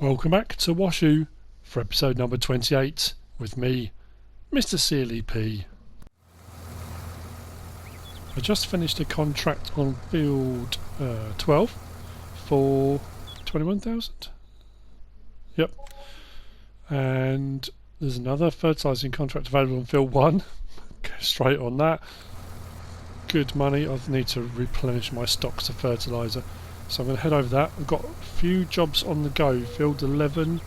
Welcome back to WASHOE for episode number 28 with me, MrSealyp. I just finished a contract on field 12 for 21,000. Yep. And there's another fertilizing contract available on field 1. Go straight on that. Good money. I need to replenish my stocks of fertilizer. So I'm going to head over that. I've got a few jobs on the go. Field 11.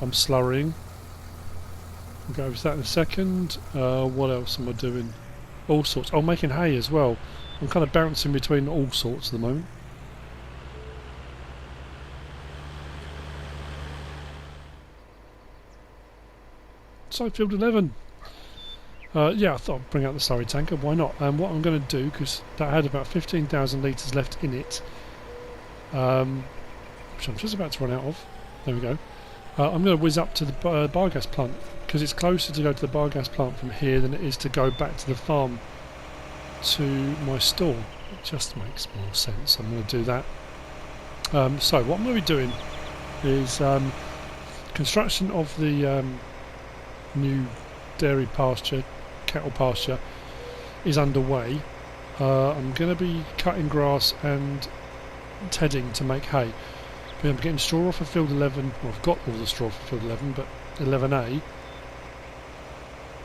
I'm slurrying. I'll go over to that in a second. What else am I doing? All sorts. Oh, making hay as well. I'm kind of bouncing between all sorts at the moment. So field 11. Yeah, I thought I'd bring out the slurry tanker, why not? And what I'm going to do, because that had about 15,000 litres left in it, which I'm just about to run out of. There we go. I'm going to whiz up to the biogas plant, because it's closer to go to the biogas plant from here than it is to go back to the farm to my store. It just makes more sense. I'm going to do that. So what I'm going to be doing is construction of the new dairy pasture, cattle pasture is underway. I'm going to be cutting grass and tedding to make hay. I'm getting straw off of field 11. Well, I've got all the straw for field 11, but 11A.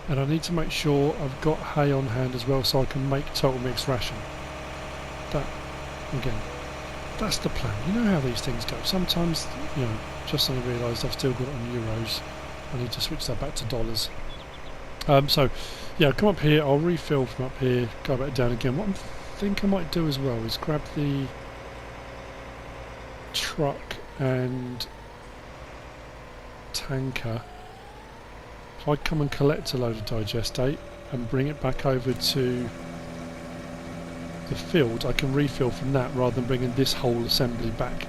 And I need to make sure I've got hay on hand as well so I can make total mixed ration. That, again, that's the plan. You know how these things go. Sometimes, you know, just suddenly realised I've still got it on euros. I need to switch that back to dollars. So, yeah, I'll come up here, I'll refill from up here, go back down again. What I think I might do as well is grab the truck and tanker. If I come and collect a load of Digestate and bring it back over to the field, I can refill from that rather than bringing this whole assembly back.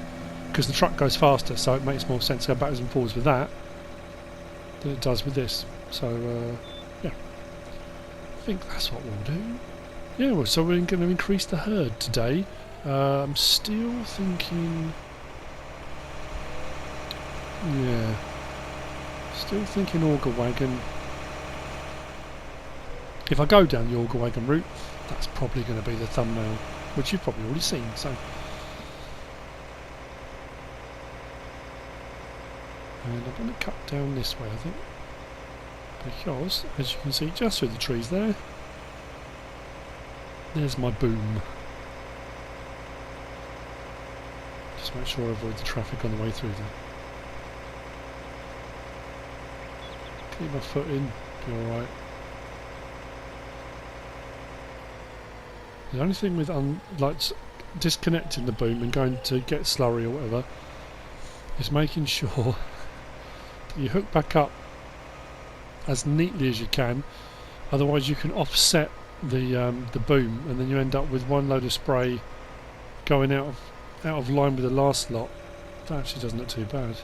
Because the truck goes faster, so it makes more sense to go backwards and forwards with that than it does with this. So, yeah. I think that's what we'll do. Yeah, well, so we're going to increase the herd today. I'm still thinking... Yeah. Still thinking Auger wagon. If I go down the Auger wagon route, that's probably going to be the thumbnail, which you've probably already seen, so... And I'm going to cut down this way, I think. Because, as you can see, just through the trees there, there's my boom. Just make sure I avoid the traffic on the way through there. Keep my foot in, be alright. The only thing with disconnecting the boom and going to get slurry or whatever is making sure that you hook back up as neatly as you can, otherwise you can offset the boom and then you end up with one load of spray going out of line with the last lot. That actually doesn't look too bad.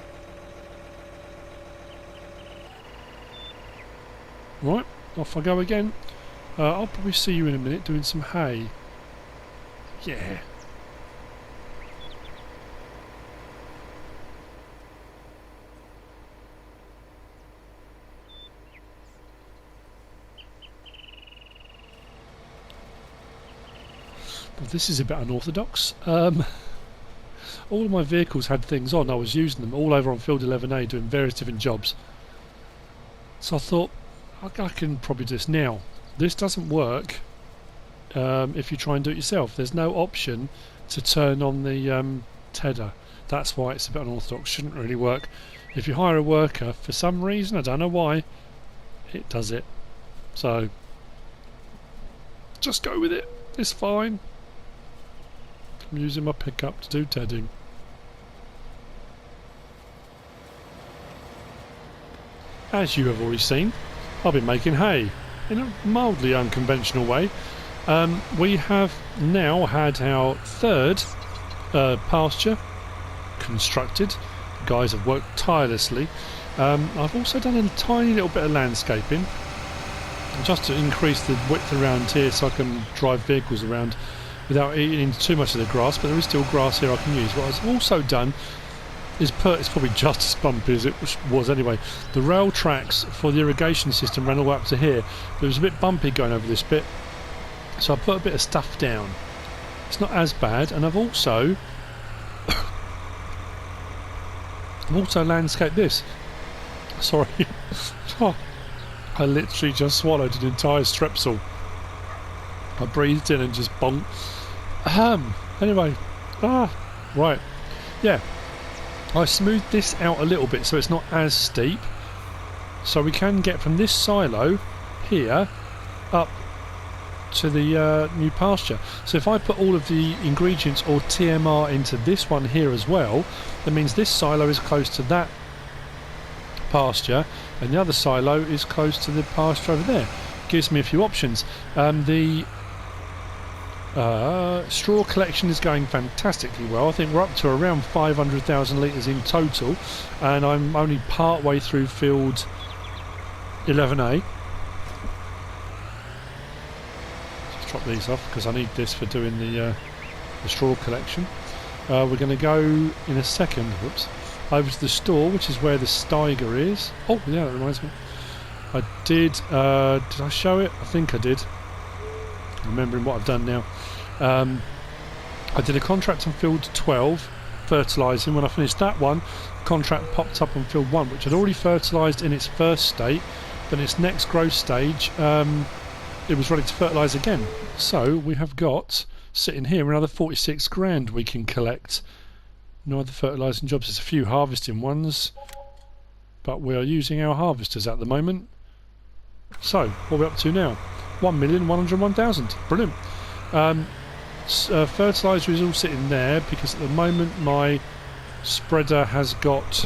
Right, off I go again. I'll probably see you in a minute doing some hay. Yeah. Well, this is a bit unorthodox. All of my vehicles had things on. I was using them all over on field 11A doing various different jobs. So I thought, I can probably do this now. This doesn't work if you try and do it yourself. There's no option to turn on the tedder. That's why it's a bit unorthodox. Shouldn't really work. If you hire a worker, for some reason, I don't know why, it does it. So, just go with it. It's fine. I'm using my pickup to do tedding. As you have already seen, I've been making hay in a mildly unconventional way. We have now had our third pasture constructed. The guys have worked tirelessly. I've also done a tiny little bit of landscaping just to increase the width around here so I can drive vehicles around without eating into too much of the grass, but there is still grass here I can use. What I've also done is it's probably just as bumpy as it was anyway. The rail tracks for the irrigation system ran all the way up to here. It was a bit bumpy going over this bit, so I put a bit of stuff down. It's not as bad, and I've also landscaped this. Sorry. Oh, I literally just swallowed an entire strepsil. I breathed in and just bonk. Anyway. Right. Yeah. I smoothed this out a little bit so it's not as steep. So we can get from this silo here up to the new pasture. So if I put all of the ingredients or TMR into this one here as well, that means this silo is close to that pasture and the other silo is close to the pasture over there. Gives me a few options. The straw collection is going fantastically well. I think we're up to around 500,000 litres in total, and I'm only part way through field 11A. Just drop these off because I need this for doing the straw collection. We're going to go in a second over to the store, which is where the Steiger is. Oh yeah, that reminds me. I did I show it? I think I did. Remembering what I've done now. I did a contract on field 12 fertilising. When I finished that one, the contract popped up on field 1, which had already fertilised in its first state, but its next growth stage it was ready to fertilise again. So we have got sitting here another 46 grand we can collect. No other fertilising jobs. There's a few harvesting ones, but we are using our harvesters at the moment. So what are we up to now? 1,101,000. Brilliant. Fertiliser is all sitting there because at the moment my spreader has got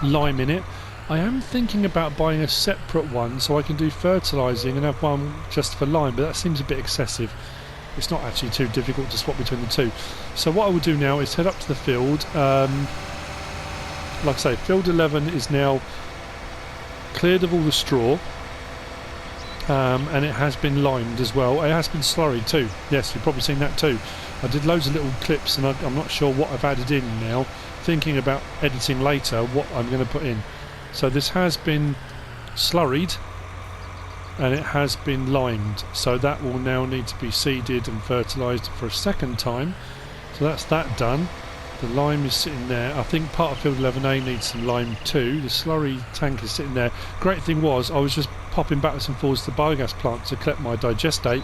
lime in it. I am thinking about buying a separate one so I can do fertilising and have one just for lime, but that seems a bit excessive. It's not actually too difficult to swap between the two. So what I will do now is head up to the field. Like I say, field 11 is now cleared of all the straw. And it has been limed as well. It has been slurried too. Yes, you've probably seen that too. I did loads of little clips and I'm not sure what I've added in now. Thinking about editing later what I'm going to put in. So this has been slurried and it has been limed. So that will now need to be seeded and fertilised for a second time. So that's that done. The lime is sitting there. I think part of field 11A needs some lime too. The slurry tank is sitting there. Great thing was I was just popping backwards and forwards to the biogas plant to collect my Digestate.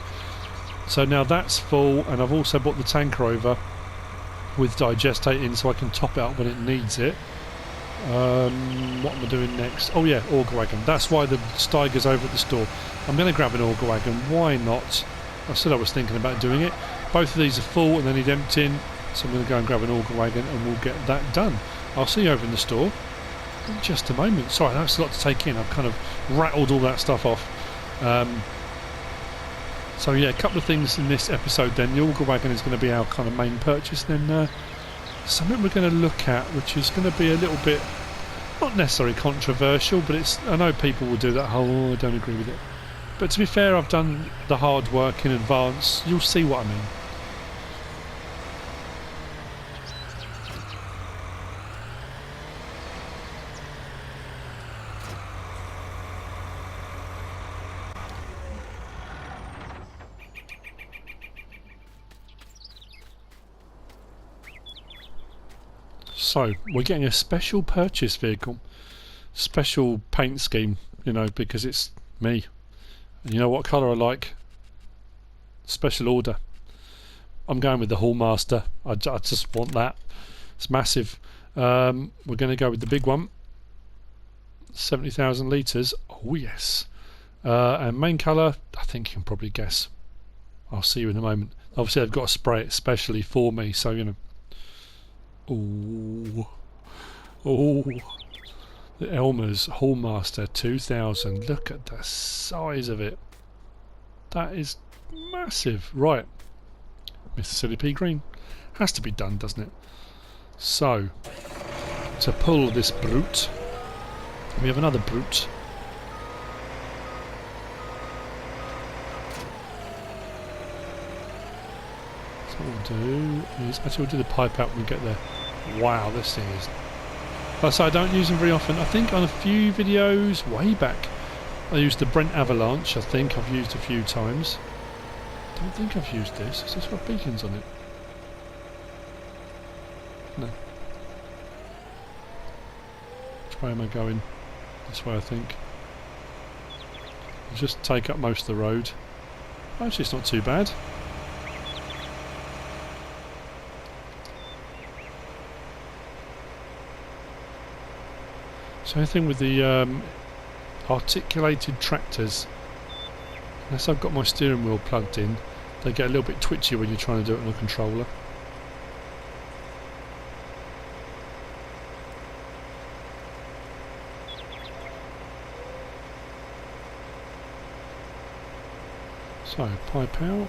So now that's full, and I've also brought the tanker over with Digestate in so I can top it up when it needs it. What am I doing next? Oh yeah, Auger wagon. That's why the Steiger's over at the store. I'm going to grab an Auger wagon. Why not? I said I was thinking about doing it. Both of these are full and they need emptying. So I'm going to go and grab an Auger wagon and we'll get that done. I'll see you over in the store in just a moment. Sorry, that's a lot to take in. I've kind of rattled all that stuff off. So yeah, a couple of things in this episode then. The Auger wagon is going to be our kind of main purchase. Then something we're going to look at, which is going to be a little bit, not necessarily controversial, but it's, I know people will do that whole, oh, I don't agree with it. But to be fair, I've done the hard work in advance. You'll see what I mean. So, we're getting a special purchase vehicle. Special paint scheme, you know, because it's me. And you know what colour I like? Special order. I'm going with the Hallmaster. I just want that. It's massive. We're going to go with the big one. 70,000 litres. Oh yes. And main colour, I think you can probably guess. I'll see you in a moment. Obviously I've got to spray it specially for me, so you know. Oh, the Elmer's Hallmaster 2000. Look at the size of it. That is massive. Right, MrSealyp green has to be done, doesn't it? So, to pull this brute, we have another brute. So what we'll do is, actually we'll do the pipe out when we get there. Wow, this thing is... Like I say, I don't use them very often. I think on a few videos way back I used the Brent Avalanche. I think I've used a few times. Don't think I've used this. Has this got beacons on it? No. Which way am I going? This way, I think. I'll just take up most of the road. Actually, it's not too bad. So anything with the articulated tractors, unless I've got my steering wheel plugged in, they get a little bit twitchy when you're trying to do it on a controller. So, pipe out.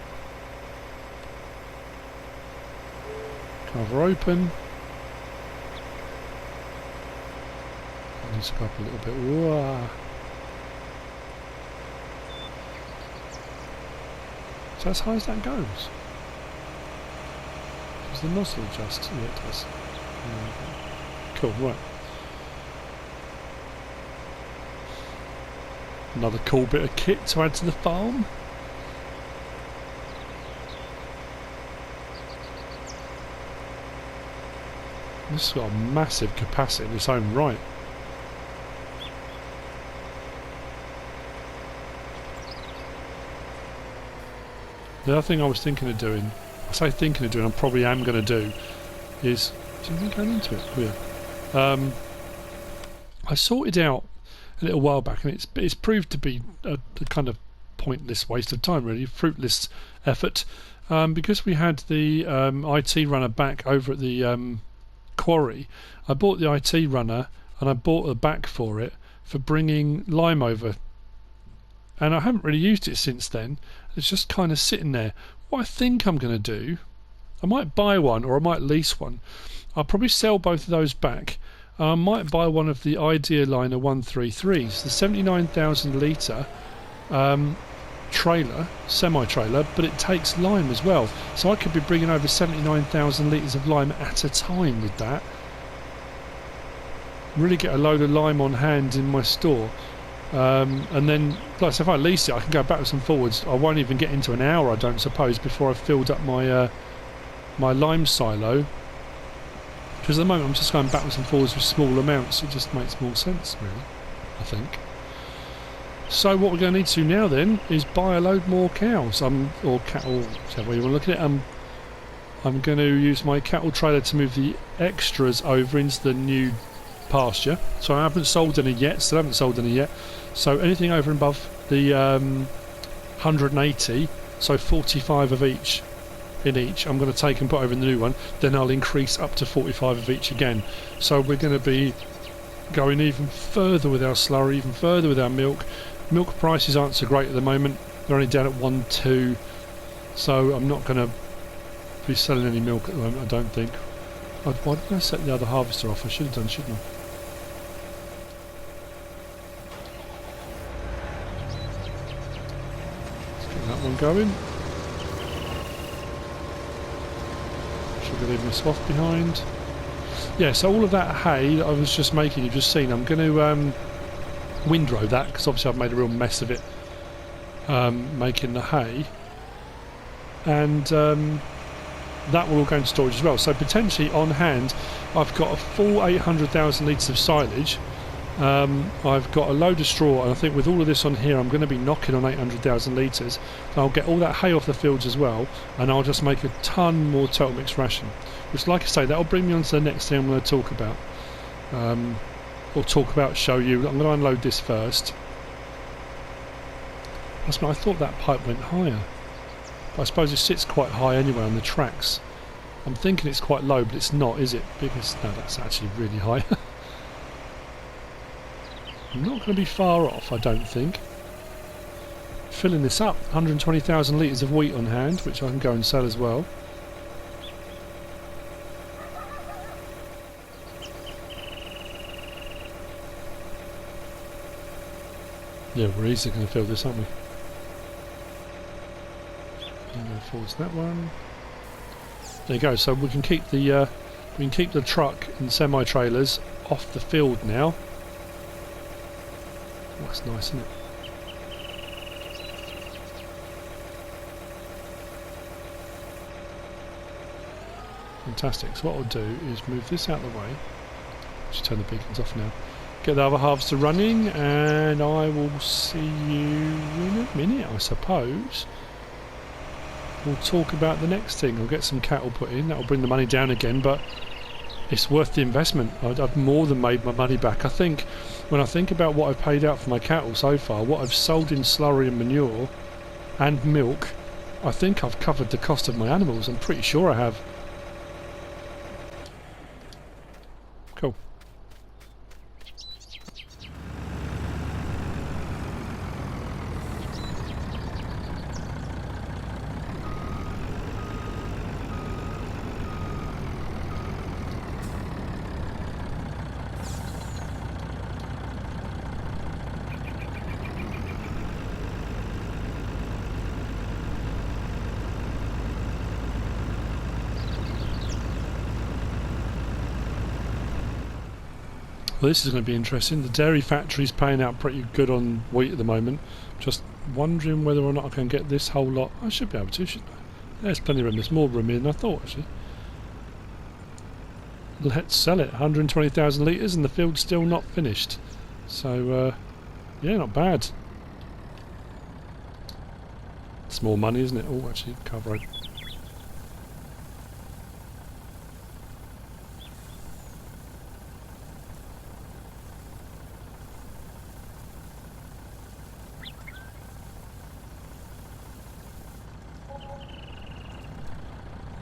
Cover open. I need to go up a little bit. Whoa. So as high as that goes. Does the nozzle adjust? Yeah, it does. Cool, right. Another cool bit of kit to add to the farm. This has got a massive capacity in its own right. The other thing I was thinking of doing, I say thinking of doing, I probably am going to do, is... Do you think going into it? Oh, yeah. I sorted out a little while back, and it's proved to be a kind of pointless waste of time, really, fruitless effort, because we had the IT runner back over at the quarry. I bought the IT runner and I bought a back for it for bringing lime over, and I haven't really used it since then. It's just kind of sitting there. What I think I'm going to do, I might buy one or I might lease one. I'll probably sell both of those back. I might buy one of the Idealiner 133s, the 79,000 litre trailer, semi-trailer, but it takes lime as well. So I could be bringing over 79,000 litres of lime at a time with that. Really get a load of lime on hand in my store. And then, like, so if I lease it, I can go backwards and forwards. I won't even get into an hour, I don't suppose, before I've filled up my my lime silo. Because at the moment I'm just going backwards and forwards with small amounts. It just makes more sense, really, I think. So what we're going to need to do now then is buy a load more cows, or cattle, whichever way you want to look at it. I'm going to use my cattle trailer to move the extras over into the new pasture. So I haven't sold any yet, still haven't sold any yet. So anything over and above the 180, so 45 of each in each, I'm going to take and put over in the new one. Then I'll increase up to 45 of each again. So we're going to be going even further with our slurry, even further with our milk. Milk prices aren't so great at the moment. They're only down at 1.2, so I'm not going to be selling any milk at the moment, I don't think. Why did I set the other harvester off? I should have done, shouldn't I? Let's get that one going. Should be leaving a swath behind. Yeah, so all of that hay that I was just making, you've just seen, I'm going to windrow that, because obviously I've made a real mess of it making the hay, and that will all go into storage as well. So potentially on hand I've got a full 800,000 litres of silage. I've got a load of straw, and I think with all of this on here I'm going to be knocking on 800,000 litres. I'll get all that hay off the fields as well, and I'll just make a ton more total mix ration, which, like I say, that'll bring me on to the next thing I'm going to talk about. Show you. I'm going to unload this first. I thought that pipe went higher, but I suppose it sits quite high anyway on the tracks. I'm thinking it's quite low, but it's not, is it? Because no, that's actually really high. I'm not going to be far off, I don't think. Filling this up, 120,000 litres of wheat on hand, which I can go and sell as well. Yeah, we're easily going to fill this, aren't we? And go forwards that one. There you go. So we can keep the We can keep the truck and semi-trailers off the field now. Oh, that's nice, isn't it? Fantastic. So what I'll do is move this out of the way. Just turn the beacons off now. Get the other harvester running, and I will see you in a minute, I suppose. We'll talk about the next thing. I'll get some cattle put in. That'll bring the money down again, but it's worth the investment. I've more than made my money back. I think when I think about what I've paid out for my cattle so far, what I've sold in slurry and manure and milk, I think I've covered the cost of my animals. I'm pretty sure I have. Cool. Well, this is going to be interesting. The dairy factory's paying out pretty good on wheat at the moment. Just wondering whether or not I can get this whole lot. I should be able to, shouldn't I? There's plenty of room. There's more room here than I thought, actually. Let's sell it. 120,000 litres and the field's still not finished. So, yeah, not bad. It's more money, isn't it? Oh, actually, cover it.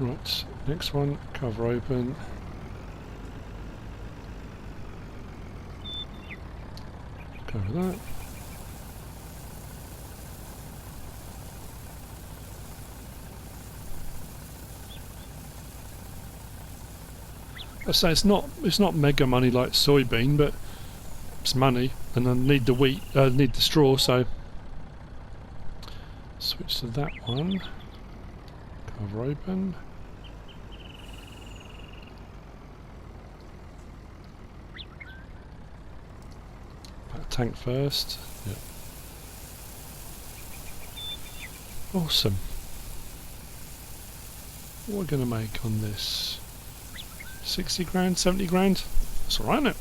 Right, next one, cover open. Cover that. I say it's not mega money like soybean, but it's money, and I need the wheat, need the straw, so switch to that one. Cover open. Tank first. Yep. Awesome. What are we going to make on this? 60 grand, 70 grand? That's alright, isn't it?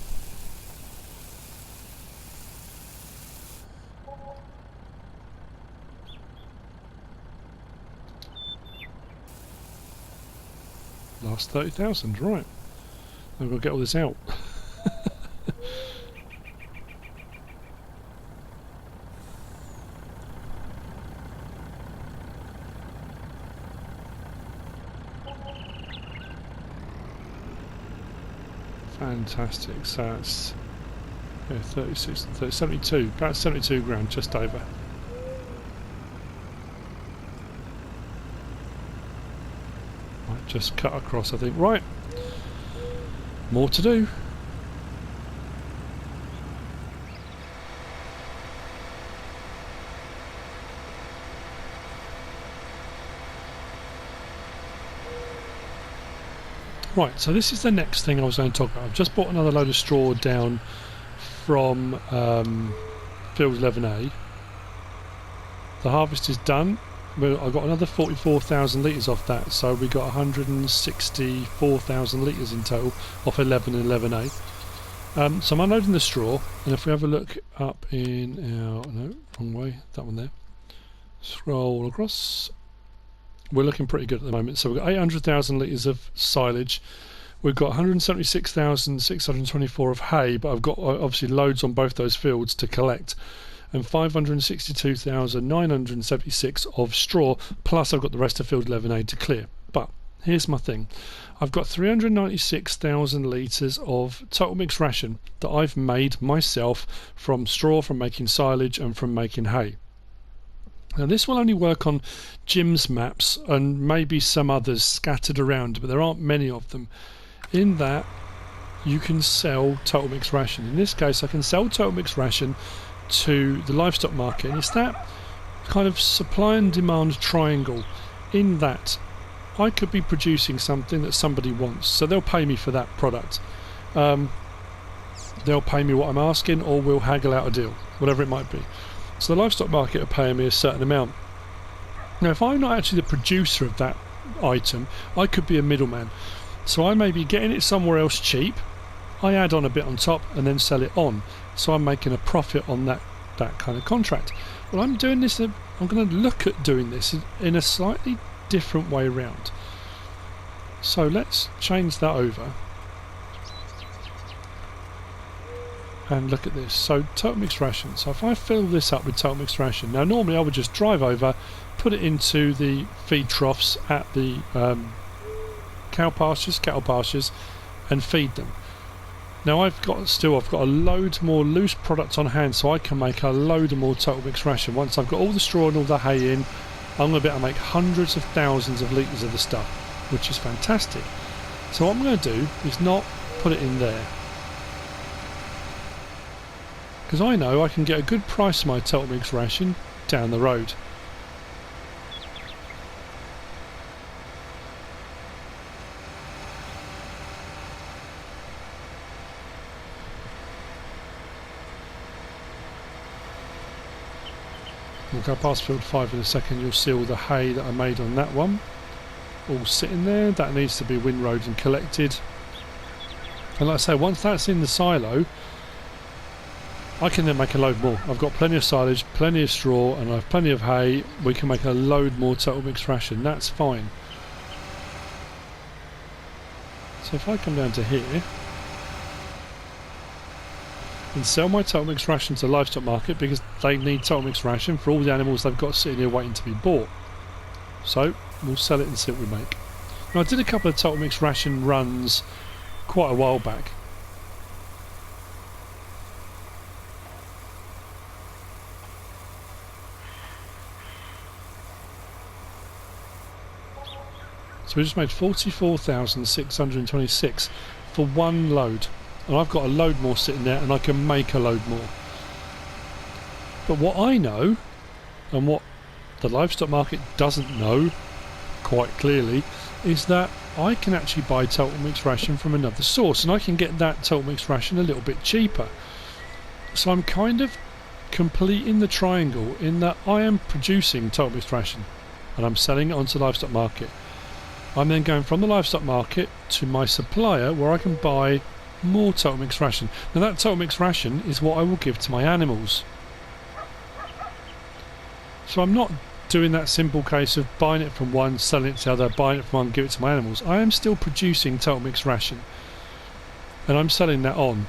Last 30,000, right. I've got to get all this out. Fantastic, so that's 36, 30, 72, about 72 grand, just over. Might just cut across, I think. Right, more to do. Right, so this is the next thing I was going to talk about. I've just bought another load of straw down from field 11A. The harvest is done. I got another 44,000 litres off that, so we got 164,000 litres in total off 11 and 11A. So I'm unloading the straw, and if we have a look up in our, no, wrong way, that one there. Scroll across. We're looking pretty good at the moment. So we've got 800,000 litres of silage. We've got 176,624 of hay, but I've got obviously loads on both those fields to collect. And 562,976 of straw, plus I've got the rest of field 11A to clear. But here's my thing. I've got 396,000 litres of total mixed ration that I've made myself from straw, from making silage and from making hay. Now this will only work on Jim's maps and maybe some others scattered around, but there aren't many of them. In that you can sell total mixed ration. In this case I can sell total mixed ration to the livestock market, and it's that kind of supply and demand triangle, in that I could be producing something that somebody wants, so they'll pay me for that product. They'll pay me what I'm asking, or we'll haggle out a deal, whatever it might be. So the livestock market are paying me a certain amount. Now if I'm not actually the producer of that item, I could be a middleman. So I may be getting it somewhere else cheap, I add on a bit on top and then sell it on. So I'm making a profit on that kind of contract. Well, I'm doing this, I'm going to look at doing this in a slightly different way around. So let's change that over. And look at this. So total mixed ration. So if I fill this up with total mixed ration, now normally I would just drive over, put it into the feed troughs at the cattle pastures, and feed them. Now I've got a load more loose product on hand, so I can make a load more total mixed ration. Once I've got all the straw and all the hay in, I'm going to be able to make hundreds of thousands of litres of the stuff, which is fantastic. So what I'm going to do is not put it in there, because I know I can get a good price for my total mixed ration down the road. We'll go past field 5 in a second. You'll see all the hay that I made on that one all sitting there. That needs to be windrowed and collected, and like I say, once that's in the silo, I can then make a load more. I've got plenty of silage, plenty of straw, and I have plenty of hay. We can make a load more total mixed ration. That's fine. So if I come down to here and sell my total mixed ration to the livestock market, because they need total mixed ration for all the animals they've got sitting here waiting to be bought. So we'll sell it and see what we make. Now I did a couple of total mixed ration runs quite a while back. So we just made 44,626 for one load. And I've got a load more sitting there, and I can make a load more. But what I know, and what the livestock market doesn't know quite clearly, is that I can actually buy total mixed ration from another source, and I can get that total mixed ration a little bit cheaper. So I'm kind of completing the triangle in that I am producing total mixed ration and I'm selling it onto the livestock market. I'm then going from the livestock market to my supplier, where I can buy more total mixed ration. Now that total mixed ration is what I will give to my animals. So I'm not doing that simple case of buying it from one, selling it to the other, buying it from one, give it to my animals. I am still producing total mixed ration, and I'm selling that on.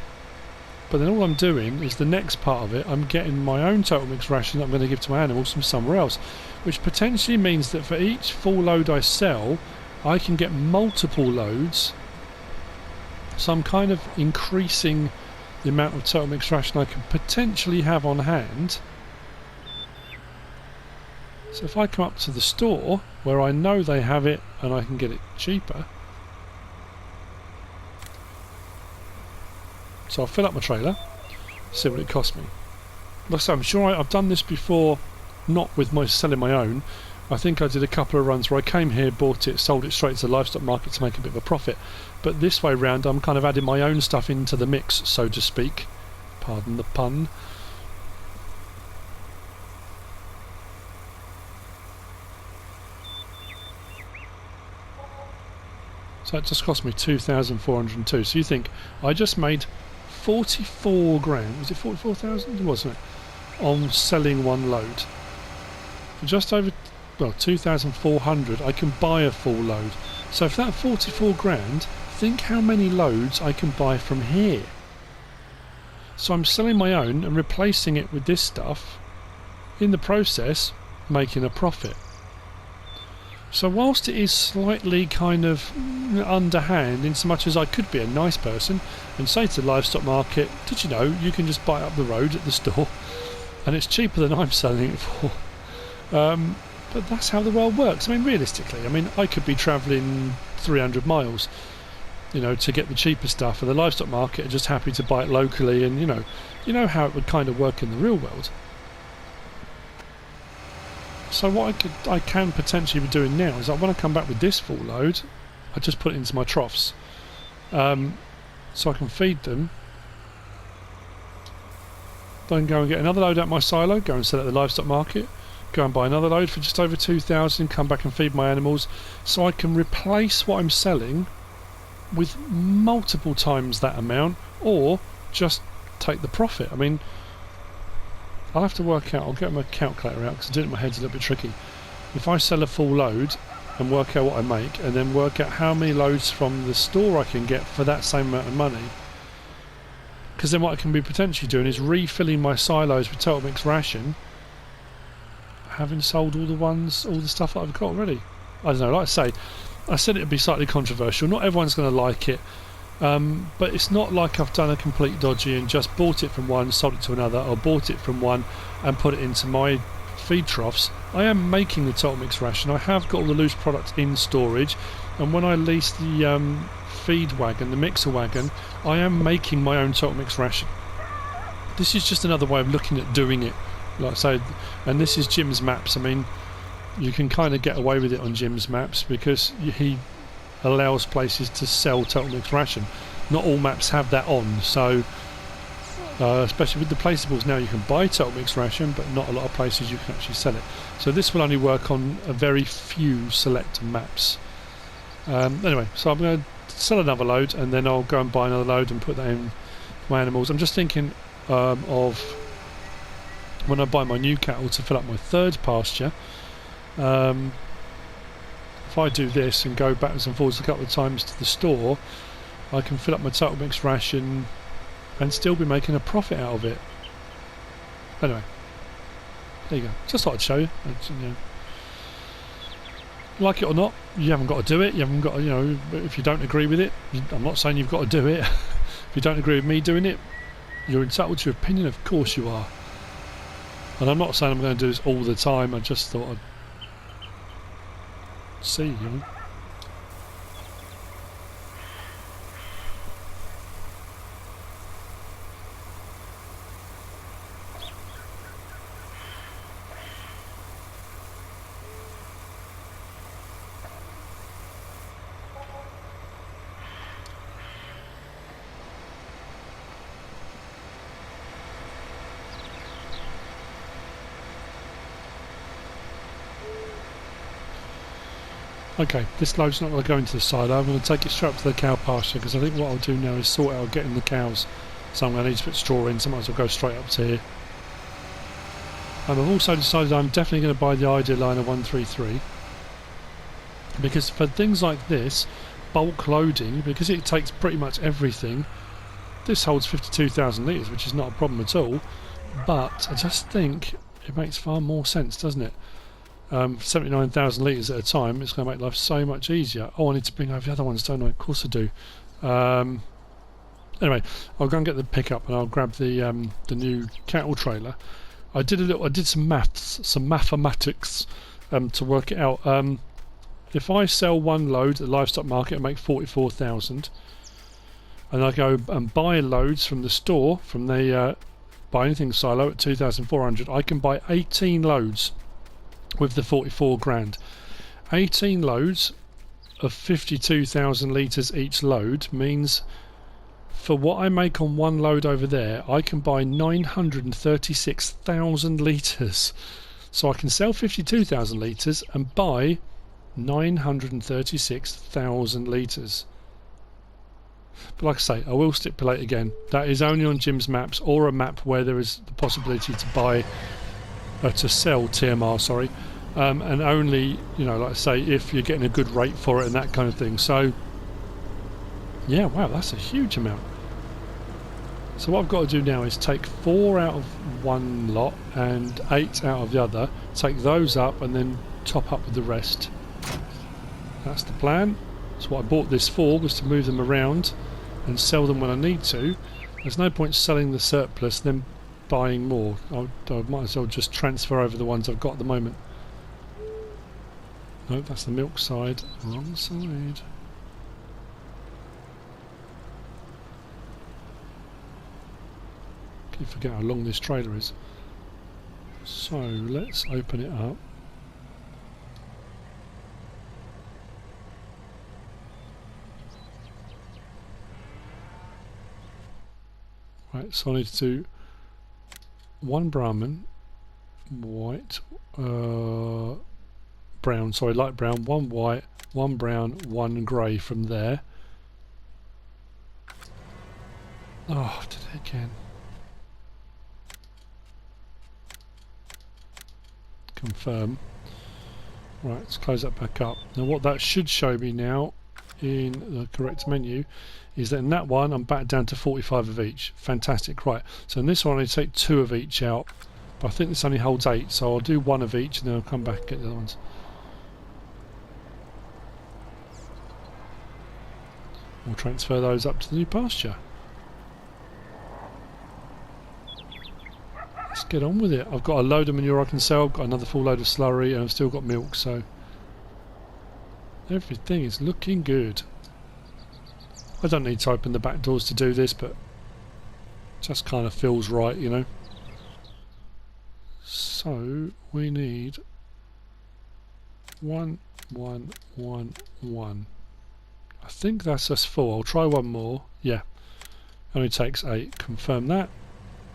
But then all I'm doing is the next part of it, I'm getting my own total mixed ration that I'm going to give to my animals from somewhere else, which potentially means that for each full load I sell, I can get multiple loads. So I'm kind of increasing the amount of total mixed ration I can potentially have on hand. So if I come up to the store where I know they have it and I can get it cheaper, so I'll fill up my trailer, see what it costs me. Like I say, I'm sure I've done this before, not with my selling my own. I think I did a couple of runs where I came here, bought it, sold it straight to the livestock market to make a bit of a profit. But this way round, I'm kind of adding my own stuff into the mix, so to speak. Pardon the pun. So that just cost me 2,402. So you think, I just made 44 grand, was it 44,000? Wasn't it? On selling one load. For just over, well, 2,400, I can buy a full load. So for that 44 grand, think how many loads I can buy from here. So I'm selling my own and replacing it with this stuff, in the process making a profit. So whilst it is slightly kind of underhand, in so much as I could be a nice person and say to the livestock market, did you know you can just buy up the road at the store and it's cheaper than I'm selling it for. But that's how the world works. I mean, realistically, I could be travelling 300 miles, to get the cheaper stuff, and the livestock market are just happy to buy it locally, and you know how it would kind of work in the real world. So what I can potentially be doing now is, like, when I come back with this full load, I just put it into my troughs, so I can feed them. Then go and get another load out my silo, go and sell it at the livestock market, go and buy another load for just over 2,000, come back and feed my animals, so I can replace what I'm selling with multiple times that amount, or just take the profit. I mean, I'll have to work out, I'll get my calculator out because doing it in my head's a little bit tricky. If I sell a full load and work out what I make, and then work out how many loads from the store I can get for that same amount of money, because then what I can be potentially doing is refilling my silos with Total Mix ration, having sold all the stuff that I've got already. I don't know, like I say, I said it would be slightly controversial, not everyone's going to like it, but it's not like I've done a complete dodgy and just bought it from one, sold it to another, or bought it from one and put it into my feed troughs. I am making the Total Mix ration. I have got all the loose products in storage, and when I lease the feed wagon, the mixer wagon, I am making my own Total Mix ration. This is just another way of looking at doing it, like I say, and this is Jim's maps. I mean, you can kind of get away with it on Jim's maps because he allows places to sell Total Mix ration. Not all maps have that on, so especially with the placeables now, you can buy Total Mix ration, but not a lot of places you can actually sell it. So this will only work on a very few select maps. Anyway, so I'm going to sell another load, and then I'll go and buy another load and put that in my animals. I'm just thinking of when I buy my new cattle to fill up my third pasture. If I do this and go backwards and forwards a couple of times to the store, I can fill up my Total Mix ration and still be making a profit out of it. Anyway, there you go. Just thought I'd show you. You know, like it or not, you haven't got to do it. You haven't got to, you know, if you don't agree with it, I'm not saying you've got to do it. If you don't agree with me doing it, you're entitled to your opinion, of course you are. And I'm not saying I'm going to do this all the time, I just thought I'd see, you know. Okay, this load's not going to go into the silo. I'm going to take it straight up to the cow pasture, because I think what I'll do now is sort out getting the cows. So I'm going to need to put straw in, so I might as well go straight up to here. I've also decided I'm definitely going to buy the Ideal Liner 133, because for things like this, bulk loading, because it takes pretty much everything, this holds 52,000 litres, which is not a problem at all, but I just think it makes far more sense, doesn't it? 79,000 litres at a time, it's going to make life so much easier. Oh, I need to bring over the other ones, don't I? Of course I do. Anyway, I'll go and get the pickup, and I'll grab the new cattle trailer. I did some maths, some mathematics, to work it out. If I sell one load at the livestock market, I make 44,000, and I go and buy loads from the store, from the buy anything silo at 2,400, I can buy 18 loads with the 44 grand. 18 loads of 52,000 litres each load means, for what I make on one load over there, I can buy 936,000 litres. So I can sell 52,000 litres and buy 936,000 litres. But like I say, I will stipulate again, that is only on Jim's maps, or a map where there is the possibility to buy to sell TMR, sorry, and only, you know, like I say, if you're getting a good rate for it and that kind of thing. So yeah, wow, that's a huge amount. So what I've got to do now is take 4 out of one lot and 8 out of the other, take those up and then top up with the rest. That's the plan. So what I bought this for was to move them around and sell them when I need to. There's no point selling the surplus then buying more. I might as well just transfer over the ones I've got at the moment. No, that's the milk side. Wrong side. Keep forgetting how long this trailer is. So let's open it up. Right, so I need to do one Brahmin, white, brown, sorry, light brown, one white, one brown, one grey from there. Oh, I did it again. Confirm. Right, let's close that back up. Now what that should show me now in the correct menu is that in that one I'm back down to 45 of each. Fantastic. Right, so in this one I need to take 2 of each out, but I think this only holds 8, so I'll do 1 of each and then I'll come back and get the other ones. We'll transfer those up to the new pasture. Let's get on with it. I've got a load of manure I can sell, I've got another full load of slurry, and I've still got milk, so everything is looking good. I don't need to open the back doors to do this, but it just kind of feels right, you know. So we need 1, 1, 1, 1. I think that's us full. I'll try one more. Yeah, only takes 8. Confirm that.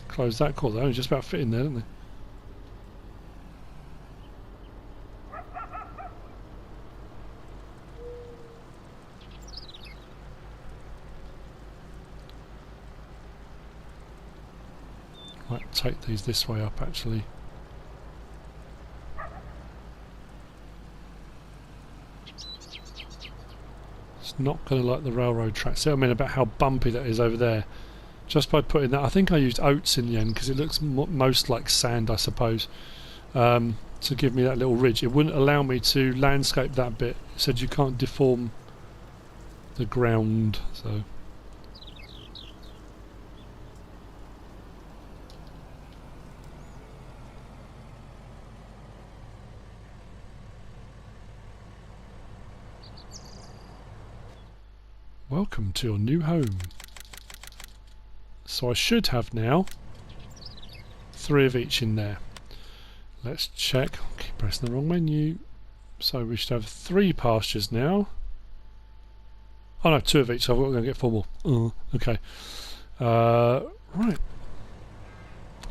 Close that. Cool, they only just about fit in there, don't they? Might take these this way up actually. It's not going to like the railroad track. See what I mean about how bumpy that is over there? Just by putting that, I think I used oats in the end because it looks most like sand, I suppose, to give me that little ridge. It wouldn't allow me to landscape that bit. It said you can't deform the ground, so. Welcome to your new home. So I should have now 3 of each in there. Let's check. I'll keep pressing the wrong menu. So we should have 3 pastures now. Oh no, 2 of each, so I'm going to get 4 more. Okay. Right.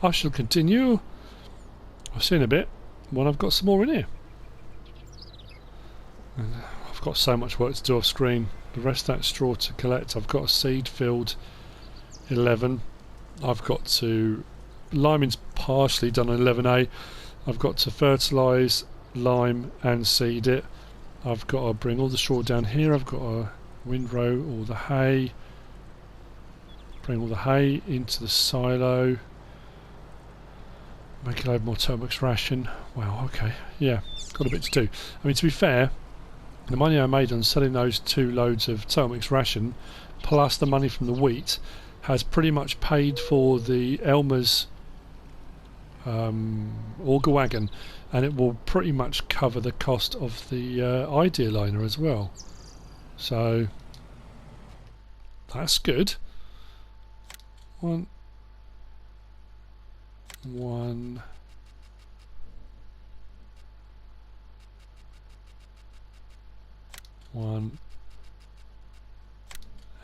I shall continue. I'll see in a bit when I've got some more in here. I've got so much work to do off screen. The rest of that straw to collect. I've got a seed field 11. I've got to... Liming's partially done on 11A. I've got to fertilise, lime and seed it. I've got to bring all the straw down here. I've got to windrow all the hay. Bring all the hay into the silo. Make a load more Turmix ration. Wow, okay. Yeah, got a bit to do. I mean, to be fair, the money I made on selling those 2 loads of Turmix ration, plus the money from the wheat, has pretty much paid for the Elmer's Auger wagon, and it will pretty much cover the cost of the Idealiner as well. So that's good. 1, 1. One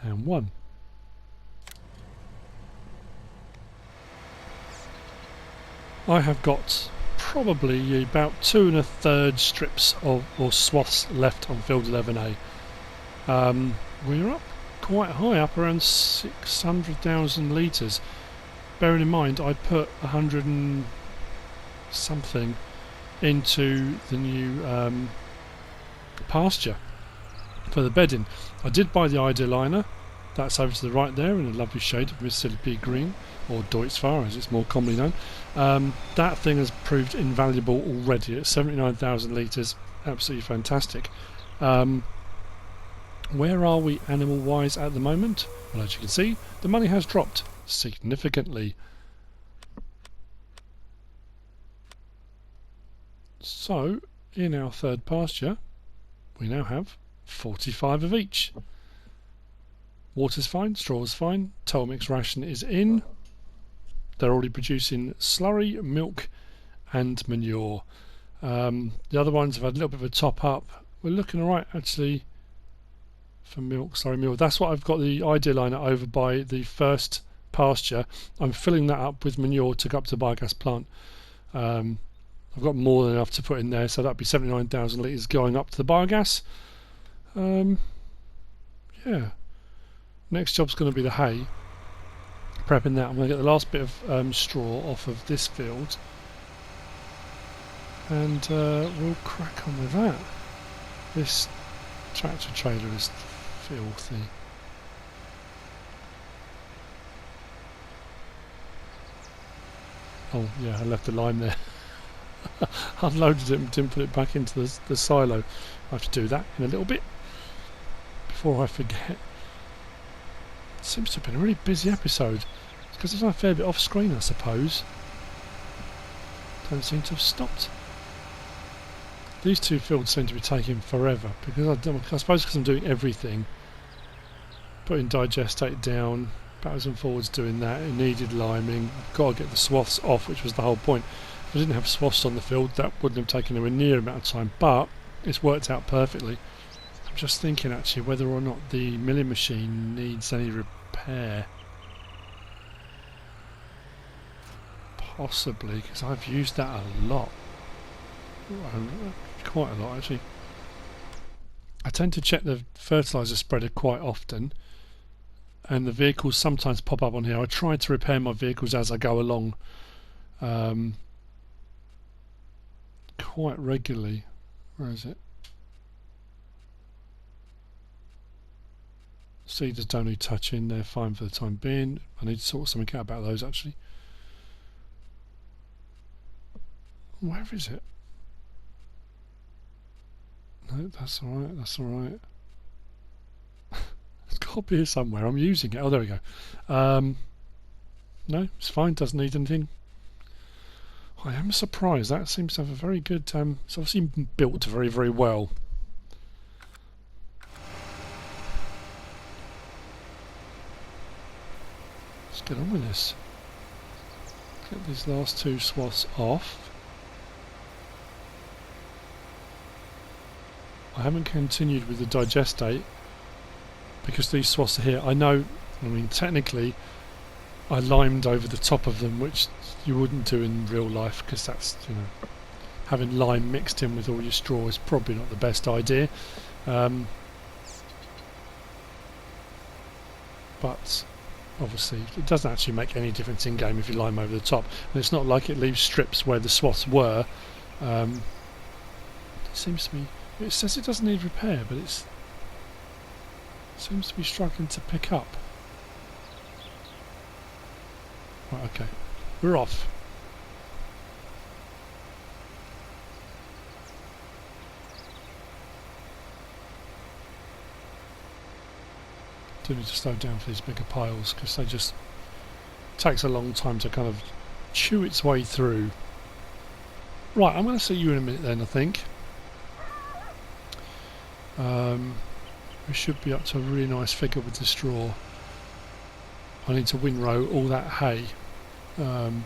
and 1. I have got probably about 2 1/3 strips of or swaths left on field 11A. We're up quite high, up around 600,000 litres. Bearing in mind I put 100 and something into the new pasture for the bedding. I did buy the Idealiner. That's over to the right there in a lovely shade of MrSealyp green, or Deutzfahr as it's more commonly known. That thing has proved invaluable already at 79,000 litres. Absolutely fantastic. Where are we animal wise at the moment? Well, as you can see, the money has dropped significantly. So in our 3rd pasture we now have 45 of each. Water's fine, straw's fine, Turmix ration is in. They're already producing slurry, milk and manure. The other ones have had a little bit of a top up. We're looking alright actually for milk, slurry, milk. That's what I've got the Idealiner over by the first pasture, I'm filling that up with manure to go up to the biogas plant. I've got more than enough to put in there, so that'd be 79,000 litres going up to the biogas. Yeah. Next job's going to be the hay. Prepping that. I'm going to get the last bit of straw off of this field. And we'll crack on with that. This tractor trailer is filthy. Oh yeah, I left the lime there. Unloaded it and didn't put it back into the silo. I have to do that in a little bit before I forget. It seems to have been a really busy episode. It's because I've done a fair bit off screen, I suppose. Don't seem to have stopped. These two fields seem to be taking forever because I suppose because I'm doing everything. Putting Digestate down, backwards and forwards doing that. It needed liming. I've got to get the swaths off, which was the whole point. If I didn't have swaths on the field, that wouldn't have taken anywhere near amount of time, but it's worked out perfectly. I'm just thinking actually whether or not the milling machine needs any repair. Possibly, because I've used that a lot. Quite a lot actually. I tend to check the fertiliser spreader quite often, and the vehicles sometimes pop up on here. I try to repair my vehicles as I go along quite regularly. Where is it? Seeders don't need touching, they're fine for the time being. I need to sort something out about those actually. Where is it? No, that's alright, that's alright. It's got to be here somewhere. I'm using it. Oh, there we go. No, it's fine, doesn't need anything. I am surprised. That seems to have a very good... it's obviously built very, very well. Let's get on with this. Get these last two swaths off. I haven't continued with the Digestate because these swaths are here. I know, I mean, technically I limed over the top of them, which you wouldn't do in real life because that's, you know, having lime mixed in with all your straw is probably not the best idea. But obviously it doesn't actually make any difference in game if you lime over the top, and it's not like it leaves strips where the swaths were. It seems to be, it says it doesn't need repair, but it seems to be struggling to pick up. Right, okay, we're off. Do need to slow down for these bigger piles because they just takes a long time to kind of chew its way through. Right, I'm going to see you in a minute then, I think. We should be up to a really nice figure with the straw. I need to windrow all that hay, and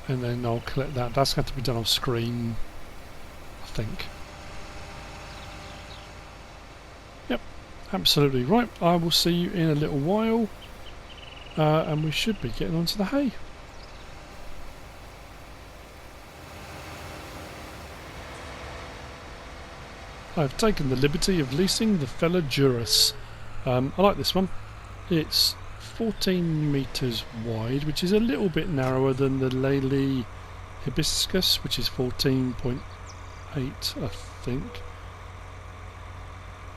then I'll collect that. That's got to be done off screen, I think. Yep, absolutely right. I will see you in a little while, and we should be getting onto the hay. I've taken the liberty of leasing the Fella Juris. I like this one. It's 14 metres wide, which is a little bit narrower than the Lely Hibiscus, which is 14.8, I think.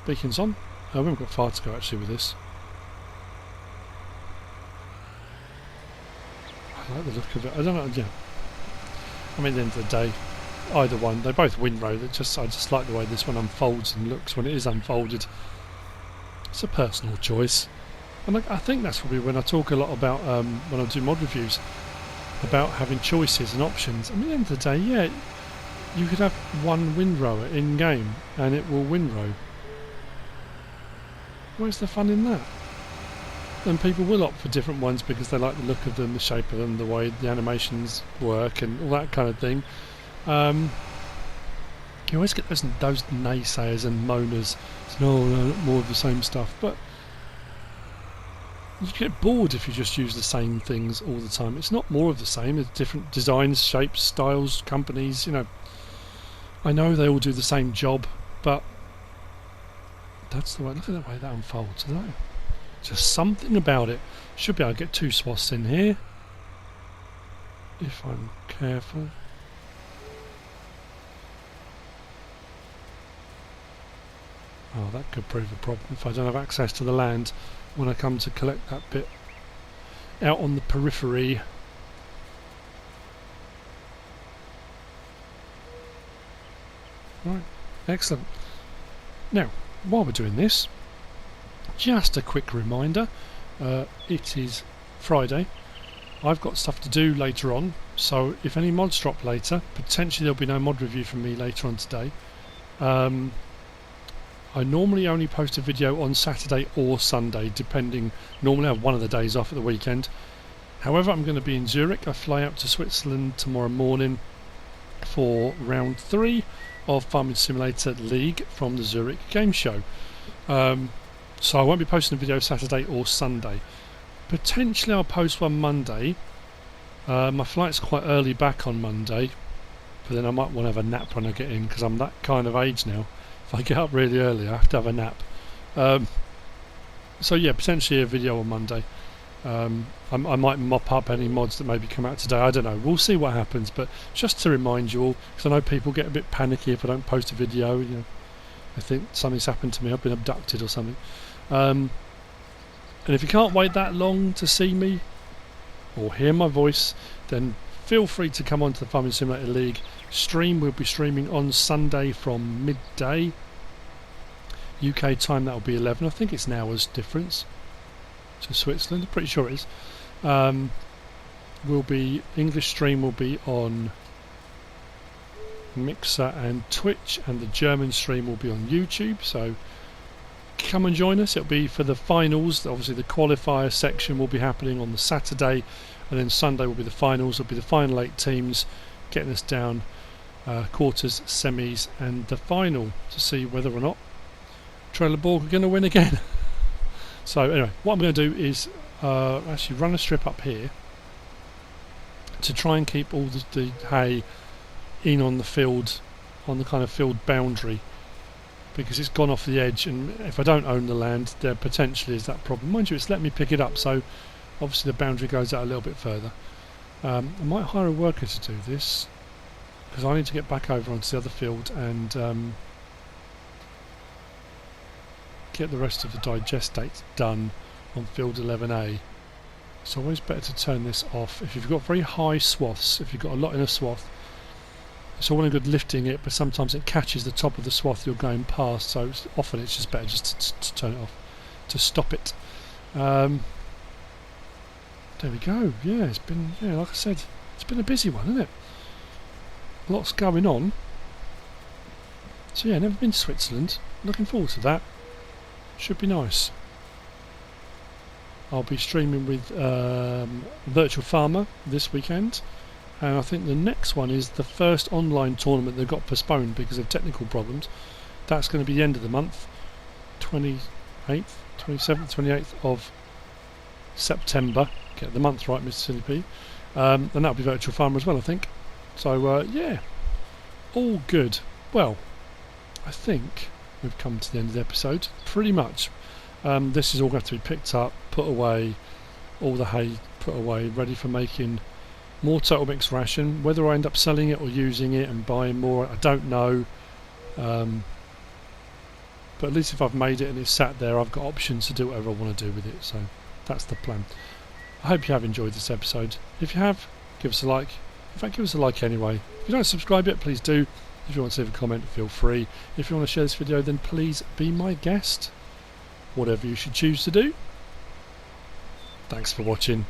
Beacon's on. We haven't got far to go actually with this. I like the look of it. I don't know, yeah. I mean, at the end of the day, either one, they both windrow. I just like the way this one unfolds and looks when it is unfolded. It's a personal choice, and I think that's probably when I talk a lot about when I do mod reviews about having choices and options. I mean, at the end of the day, yeah, you could have one windrower in game and it will windrow. Where's the fun in that? And people will opt for different ones because they like the look of them, the shape of them, the way the animations work, and all that kind of thing. You always get those naysayers and naysayers and moaners, no, more of the same stuff, but I don't know, yeah, you could have one windrower in game and it will windrow. Where's the fun in that? And people will opt for different ones because they like the look of them, the shape of them, the way the animations work, and all that kind of thing. You always get those naysayers and moaners, no, more of the same stuff, but You get bored if you just use the same things all the time. It's not more of the same. There's different designs, shapes, styles, companies, you know. I know they all do the same job, but that's the way, look at the way that unfolds, isn't it? Just something about it. Should be able to get 2 swaths in here, if I'm careful. Oh, that could prove a problem if I don't have access to the land when I come to collect that bit out on the periphery. Right, excellent. Now, while we're doing this, just a quick reminder, it is Friday. I've got stuff to do later on, so if any mods drop later, potentially there'll be no mod review from me later on today. I normally only post a video on Saturday or Sunday, depending. Normally I have one of the days off at the weekend. However, I'm going to be in Zurich. I fly out to Switzerland tomorrow morning for round 3 of Farming Simulator League from the Zurich game show. So I won't be posting a video Saturday or Sunday. Potentially I'll post one Monday. My flight's quite early back on Monday, but then I might want to have a nap when I get in, because I'm that kind of age now. If I get up really early, I have to have a nap. So yeah, potentially a video on Monday. I might mop up any mods that maybe come out today. I don't know. We'll see what happens. But just to remind you all, because I know people get a bit panicky if I don't post a video. You know, I think something's happened to me. I've been abducted or something. And if you can't wait that long to see me or hear my voice, then feel free to come on to the Farming Simulator League stream. We'll be streaming on Sunday from midday UK time. That will be 11. I think it's an hour's difference to Switzerland. I'm pretty sure it is. English stream will be on Mixer and Twitch, and the German stream will be on YouTube. So come and join us. It'll be for the finals. Obviously the qualifier section will be happening on the Saturday, and then Sunday will be the finals. It'll be the final 8 teams getting us down quarters, semis and the final to see whether or not Trelleborg are going to win again. So anyway, what I'm going to do is actually run a strip up here to try and keep all the hay in on the field, on the kind of field boundary, because it's gone off the edge, and if I don't own the land, there potentially is that problem. Mind you, it's let me pick it up, so obviously the boundary goes out a little bit further. I might hire a worker to do this, because I need to get back over onto the other field and get the rest of the digestate done on field 11A. It's always better to turn this off. If you've got very high swaths, if you've got a lot in a swath, it's all well and good lifting it, but sometimes it catches the top of the swath you're going past, so often it's just better just to turn it off, to stop it. There we go. Yeah, it's been, yeah, like I said, it's been a busy one, isn't it? Lots going on. So yeah, never been to Switzerland. Looking forward to that. Should be nice. I'll be streaming with Virtual Farmer this weekend, and I think the next one is the first online tournament that got postponed because of technical problems. That's going to be the end of the month, 28th, 27th, 28th of September. Get the month right, MrSealyp. And that'll be Virtual Farmer as well, I think. So yeah, all good. Well, I think we've come to the end of the episode, pretty much. This is all going to be picked up, put away, all the hay put away, ready for making more total mix ration. Whether I end up selling it or using it and buying more, I don't know. But at least if I've made it and it's sat there, I've got options to do whatever I want to do with it. So that's the plan. I hope you have enjoyed this episode. If you have, give us a like. In fact, give us a like anyway. If you don't subscribe yet, please do. If you want to leave a comment, feel free. If you want to share this video, then please be my guest. Whatever you should choose to do. Thanks for watching.